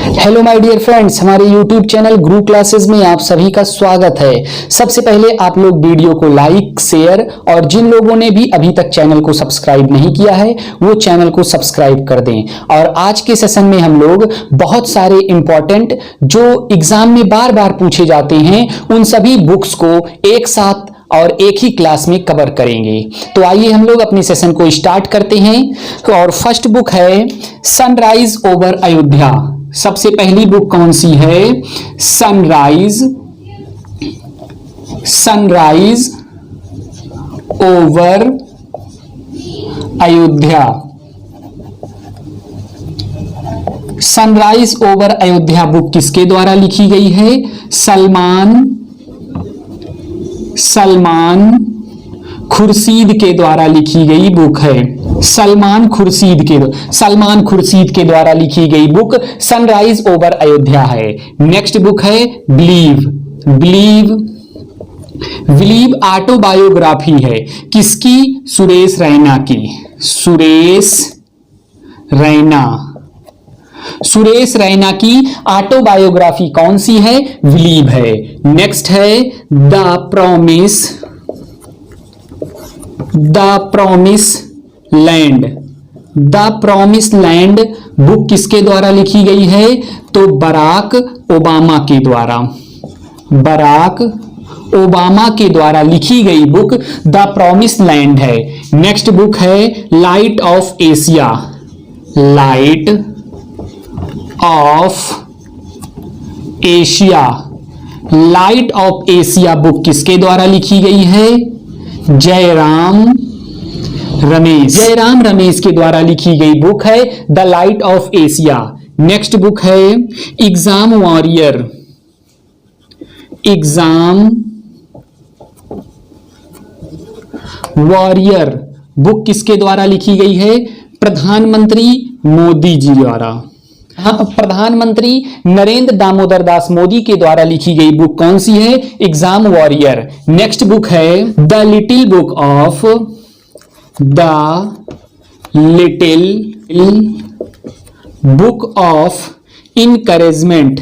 Hello my dear friends, हमारे YouTube channel गुरु classes में आप सभी का स्वागत है। सबसे पहले आप लोग वीडियो को लाइक, शेयर और जिन लोगों ने भी अभी तक चैनल को सब्सक्राइब नहीं किया है वो चैनल को सब्सक्राइब कर दें। और आज के सेशन में हम लोग बहुत सारे इंपॉर्टेंट जो एग्जाम में बार बार पूछे जाते हैं उन सभी बुक्स को एक साथ और एक ही क्लास में कवर करेंगे। तो आइए हम लोग अपने सेशन को स्टार्ट करते हैं। और फर्स्ट बुक है सनराइज ओवर अयोध्या। सबसे पहली बुक कौन सी है? Sunrise over Ayodhya. Sunrise over Ayodhya book किसके द्वारा लिखी गई है? सलमान खुर्शीद के द्वारा लिखी गई बुक है। सलमान खुर्शीद के द्वारा लिखी गई बुक सनराइज ओवर अयोध्या है। नेक्स्ट बुक है बिलीव ऑटोबायोग्राफी है। किसकी? सुरेश रैना की ऑटोबायोग्राफी कौन सी है? बिलीव है। नेक्स्ट है द प्रॉमिस लैंड बुक किसके द्वारा लिखी गई है? तो बराक ओबामा के द्वारा लिखी गई बुक द प्रॉमिस लैंड है। नेक्स्ट बुक है लाइट ऑफ एशिया बुक किसके द्वारा लिखी गई है? जयराम रमेश के द्वारा लिखी गई बुक है the light of Asia. Next book है एग्जाम वॉरियर बुक किसके द्वारा लिखी गई है? प्रधानमंत्री मोदी जी द्वारा। प्रधानमंत्री नरेंद्र दामोदर दास मोदी के द्वारा लिखी गई बुक कौन सी है? Exam warrior. नेक्स्ट बुक है the little book of encouragement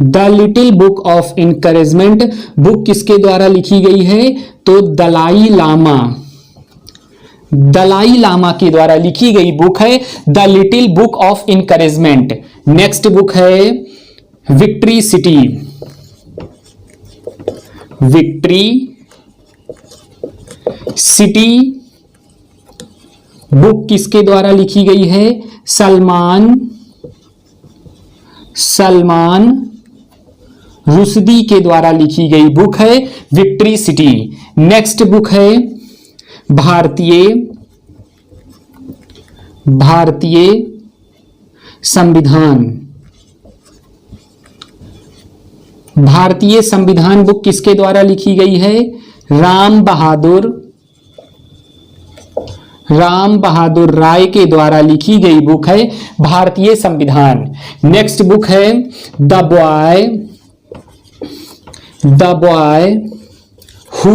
the little book of encouragement book किसके द्वारा लिखी गई है? तो दलाई लामा के द्वारा लिखी गई बुक है the little book of encouragement. Next book है विक्ट्री सिटी बुक किसके द्वारा लिखी गई है? सलमान रुश्दी के द्वारा लिखी गई बुक है विक्ट्री सिटी। नेक्स्ट बुक है भारतीय संविधान बुक किसके द्वारा लिखी गई है? राम बहादुर राय के द्वारा लिखी गई बुक है भारतीय संविधान। नेक्स्ट बुक है the boy who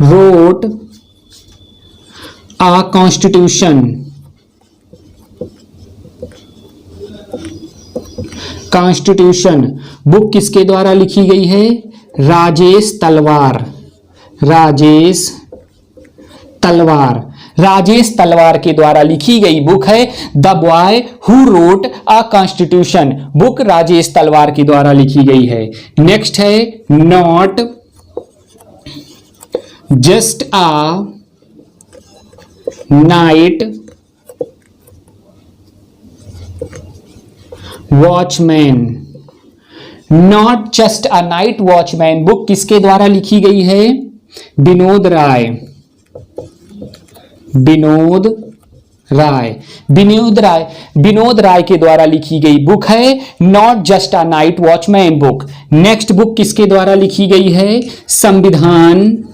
wrote a constitution book किसके द्वारा लिखी गई है? राजेश तलवार के द्वारा लिखी गई बुक है the boy who wrote a constitution book Rajesh तलवार के द्वारा लिखी गई है। नेक्स्ट है not just a night watchman book किसके द्वारा लिखी गई है? विनोद राय के द्वारा लिखी गई बुक है not just a night watchman book. Next book किसके द्वारा लिखी गई है? संविधान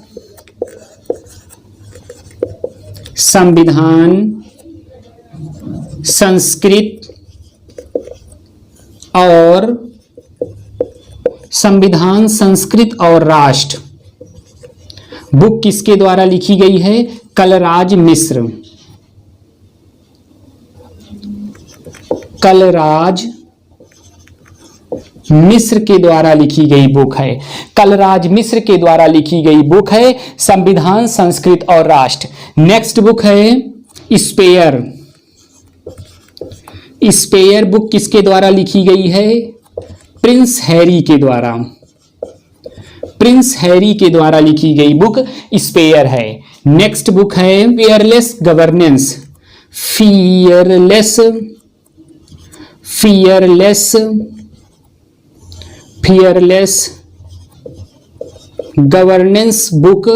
संस्कृत और राष्ट्र बुक किसके द्वारा लिखी गई है? कलराज मिश्र। कलराज मिश्र के द्वारा लिखी गई बुक है। कलराज मिश्र के द्वारा लिखी गई बुक है संविधान, संस्कृत और राष्ट्र। नेक्स्ट बुक है स्पेयर। स्पेयर बुक किसके द्वारा लिखी गई है? प्रिंस हैरी के द्वारा। प्रिंस हैरी के द्वारा लिखी गई बुक स्पेयर है। नेक्स्ट बुक है fearless governance. Fearless governance book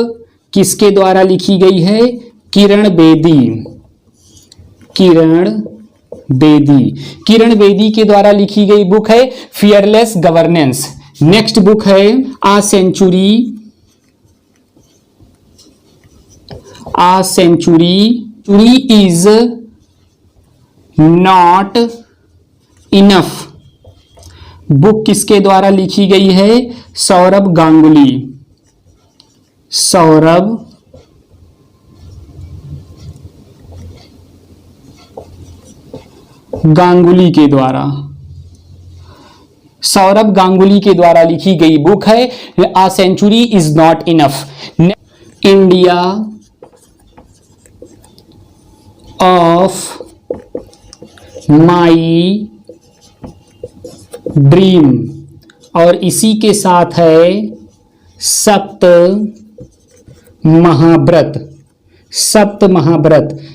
किसके द्वारा लिखी गई है? किरण बेदी। किरण बेदी के द्वारा लिखी गई बुक है फियरलेस गवर्नेंस। नेक्स्ट बुक है a century is not enough book किसके द्वारा लिखी गई है? सौरभ गांगुली के द्वारा। सौरभ गांगुली के द्वारा लिखी गई बुक है a century is not enough. India of my dream, और इसी के साथ है सप्त महाव्रत।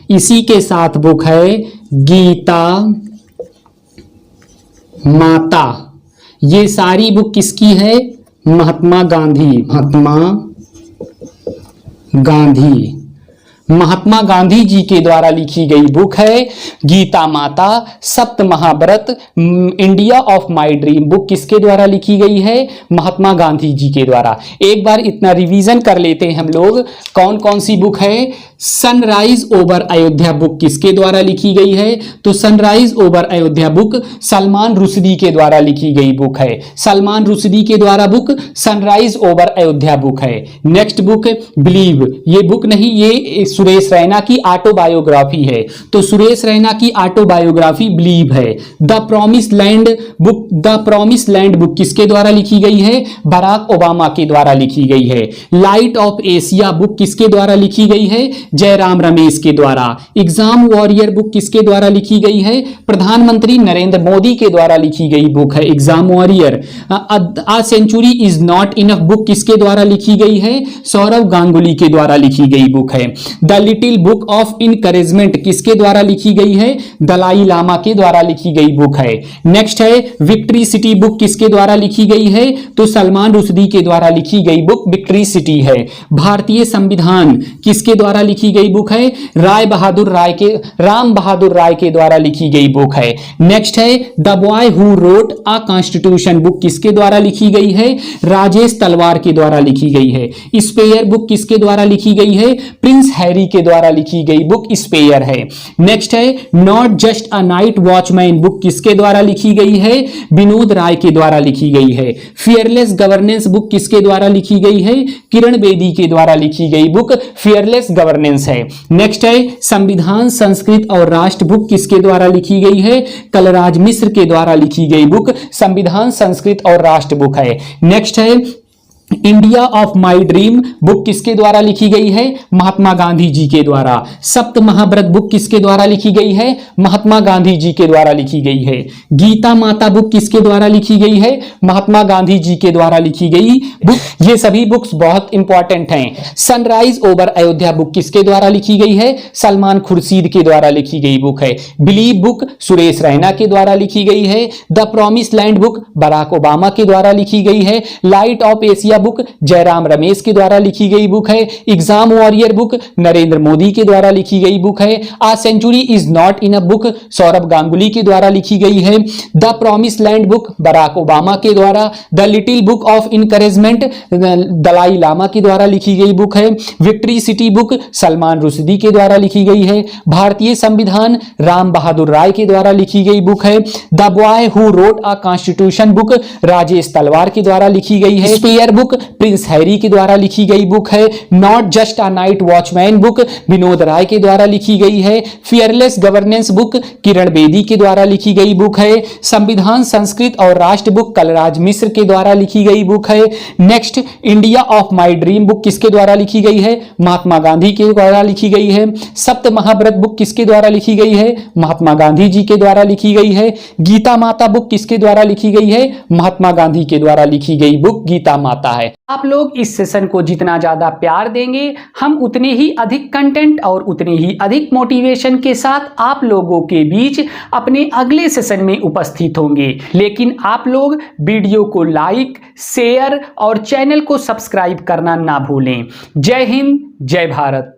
इसी के साथ बुक है गीता माता। ये सारी बुक किसकी है? महात्मा गांधी जी के द्वारा लिखी गई बुक है Gita Mata. Sapta Mahavrat, India of my dream book किसके द्वारा लिखी गई है? महात्मा गांधी जी के द्वारा। एक बार इतना रिवीजन कर लेते हैं हम लोग, कौन कौन सी बुक है। सनराइज ओवर अयोध्या बुक किसके द्वारा लिखी गई है? तो sunrise over Ayodhya book Salman Rushdie के द्वारा लिखी गई बुक है। सलमान रुश्दी के द्वारा book sunrise over Ayodhya book है। नेक्स्ट बुक बिलीव, ये बुक नहीं, ये सुरेश रैना की ऑटोबायोग्राफी है, तो सुरेश रैना की ऑटोबायोग्राफी बिलीव है। द प्रॉमिस लैंड बुक किसके द्वारा लिखी गई है? बराक ओबामा के द्वारा लिखी गई है। लाइट ऑफ एशिया बुक किसके द्वारा लिखी गई है? जयराम रमेश के द्वारा। एग्जाम वॉरियर बुक किसके द्वारा लिखी गई है? प्रधानमंत्री नरेंद्र मोदी के द्वारा लिखी गई बुक है exam warrior. A century is not enough book किसके द्वारा लिखी गई है? सौरभ गांगुली के द्वारा लिखी गई बुक है। The little book of encouragement किसके द्वारा लिखी गई है? दलाई लामा के द्वारा लिखी गई बुक है। नेक्स्ट है विक्ट्री सिटी बुक किसके द्वारा लिखी गई है? तो सलमान रुश्दी के द्वारा लिखी गई बुक विक्ट्री सिटी है। भारतीय संविधान किसके द्वारा लिखी गई बुक है? राम बहादुर राय के द्वारा लिखी गई बुक है। नेक्स्ट है the boy who wrote a constitution book किसके द्वारा लिखी गई है? राजेश तलवार के द्वारा लिखी गई है। स्पेयर बुक किसके द्वारा लिखी गई है? प्रिंस हैरी के द्वारा लिखी गई बुक स्पेयर है। नेक्स्ट है not just a night watchman book किसके द्वारा लिखी गई है? विनोद राय के द्वारा लिखी गई है। फियरलेस गवर्नेंस बुक किसके द्वारा लिखी गई है? किरण बेदी के द्वारा लिखी गई बुक फियरलेस गवर्नेंस है। नेक्स्ट है संविधान, संस्कृत और राष्ट्र बुक किसके द्वारा लिखी गई है? कलराज मिश्र के द्वारा लिखी गई बुक संविधान, संस्कृत और राष्ट्र बुक है। नेक्स्ट है India of my dream book किसके द्वारा लिखी गई है? महात्मा गांधी जी के द्वारा। सप्त महाव्रत बुक किसके द्वारा लिखी गई है? महात्मा गांधी जी के द्वारा लिखी गई है। गीता माता बुक किसके द्वारा लिखी गई है? महात्मा गांधी जी के द्वारा लिखी गई बुक। ये सभी बुक्स बहुत इंपॉर्टेंट हैं। सनराइज ओवर अयोध्या बुक किसके द्वारा लिखी गई है? सलमान खुर्शीद के द्वारा लिखी गई बुक है। बिलीव बुक सुरेश रैना के द्वारा लिखी गई है। The promise land book Barack Obama के द्वारा लिखी गई है। Light of Asia book Jairam Ramesh के द्वारा लिखी गई बुक है। Exam warrior book Narendra Modi के द्वारा लिखी गई बुक है। A century is not enough book Sourav Ganguly के द्वारा लिखी गई है। The promise land book Barack Obama के द्वारा। The little book of encouragement Dalai Lama के द्वारा लिखी गई बुक है। Victory city book Salman Rushdie के द्वारा लिखी गई है। भारतीय संविधान राम बहादुर राय के द्वारा लिखी गई बुक है। The boy who wrote a constitution book Rajesh तलवार के द्वारा लिखी गई है। स्पेयर बुक प्रिंस हैरी के द्वारा लिखी गई बुक है। Not just a night watchman book Vinod Rai के द्वारा लिखी गई है। Fearless governance book Kiran Bedi के द्वारा लिखी गई बुक है। संविधान संस्कृत और राष्ट्र बुक कलराज मिश्र के द्वारा लिखी गई बुक है। Next, India of my dream book किसके द्वारा लिखी गई है? महात्मा गांधी के द्वारा लिखी गई है। सप्त महाव्रत बुक किसके द्वारा लिखी गई है? महात्मा गांधी जी के द्वारा लिखी गई है। गीता माता बुक किसके द्वारा लिखी गई है? महात्मा गांधी के द्वारा लिखी गई बुक गीता माता है। आप लोग इस सेशन को जितना ज्यादा प्यार देंगे, हम उतने ही अधिक कंटेंट और उतने ही अधिक मोटिवेशन के साथ आप लोगों के बीच अपने अगले सेशन में उपस्थित होंगे। लेकिन आप लोग वीडियो को लाइक, शेयर और चैनल को सब्सक्राइब करना ना भूलें। जय हिंद, जय भारत।